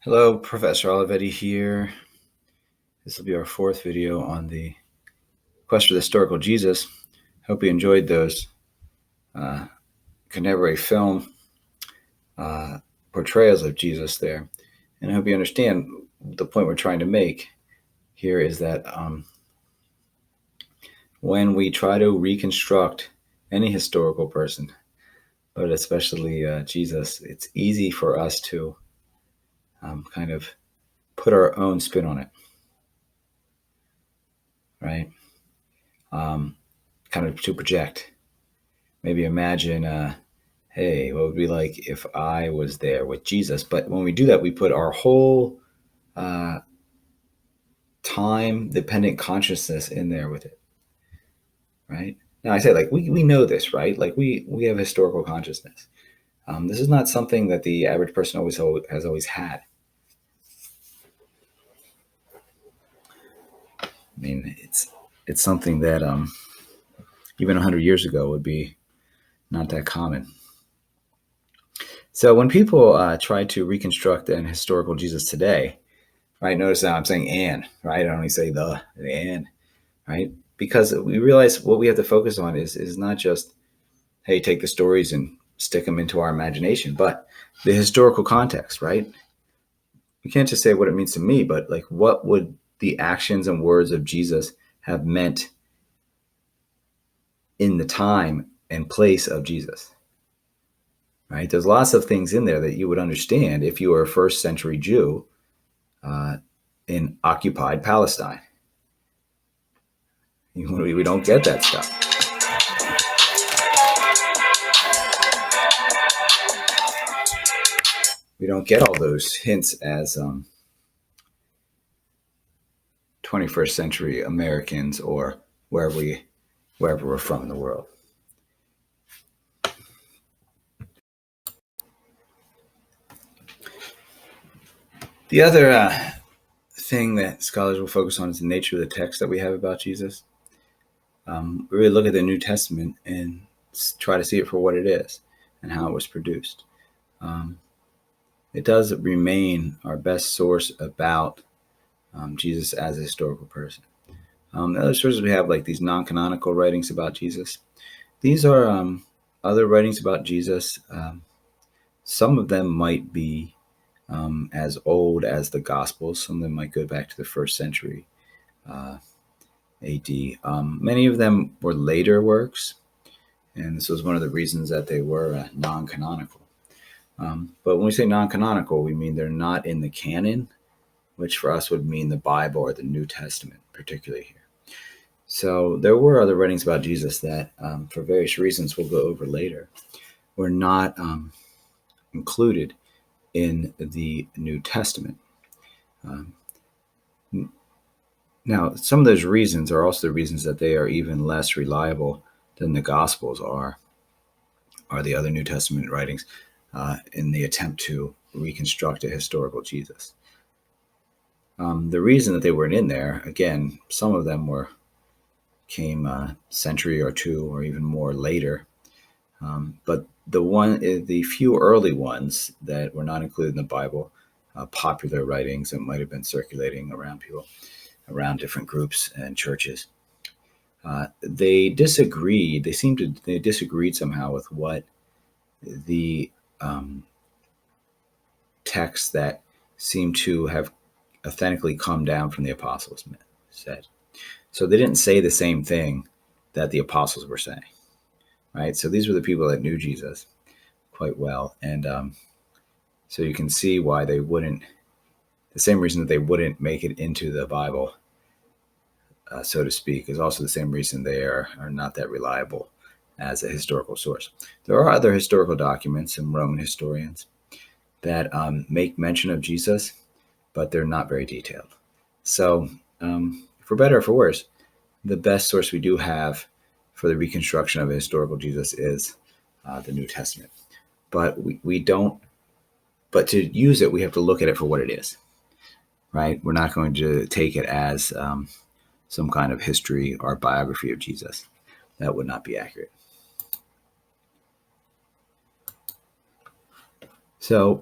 Hello, Professor Olivetti here. This will be our fourth video on the quest for the historical Jesus. Hope you enjoyed those contemporary film portrayals of Jesus there. And I hope you understand the point we're trying to make here is that when we try to reconstruct any historical person, but especially Jesus, it's easy for us to kind of put our own spin on it, right? Kind of to project. Maybe imagine, hey, what would it be like if I was there with Jesus? But when we do that, we put our whole time-dependent consciousness in there with it, right? Now, I say, like, we know this, right? Like, we have historical consciousness. This is not something that the average person has always had. I mean, it's something that even 100 years ago would be not that common. So when people try to reconstruct an historical Jesus today, right? Notice now I'm saying "and," right? I only say the "and," right? Because we realize what we have to focus on is not just, hey, take the stories and stick them into our imagination, but the historical context, right? We can't just say what it means to me, but like, what would the actions and words of Jesus have meant in the time and place of Jesus, right? There's lots of things in there that you would understand if you were a first century Jew in occupied Palestine. We don't get that stuff. We don't get all those hints as 21st century Americans or wherever we're from in the world. The other thing that scholars will focus on is the nature of the text that we have about Jesus. We really look at the New Testament and try to see it for what it is and how it was produced. It does remain our best source about Jesus as a historical person. The other sources we have, like these non-canonical writings about Jesus. These are other writings about Jesus. Some of them might be as old as the Gospels. Some of them might go back to the first century AD. Many of them were later works, and this was one of the reasons that they were non-canonical. But when we say non-canonical, we mean they're not in the canon, which for us would mean the Bible or the New Testament, particularly here. So there were other writings about Jesus that, for various reasons we'll go over later, were not included in the New Testament. Now, some of those reasons are also the reasons that they are even less reliable than the Gospels are the other New Testament writings in the attempt to reconstruct a historical Jesus. The reason that they weren't in there, again, some of them came a century or two or even more later. But the few early ones that were not included in the Bible, popular writings that might have been circulating around different groups and churches, they disagreed. They disagreed somehow with what the texts that seem to have authentically come down from the apostles said. So they didn't say the same thing that the apostles were saying, right? So these were the people that knew Jesus quite well. And so you can see why they wouldn't, the same reason that they wouldn't make it into the Bible, so to speak, is also the same reason they are not that reliable as a historical source. There are other historical documents and Roman historians that make mention of Jesus, but they're not very detailed. So for better or for worse, the best source we do have for the reconstruction of a historical Jesus is the New Testament. But but to use it, we have to look at it for what it is, right? We're not going to take it as some kind of history or biography of Jesus. That would not be accurate. So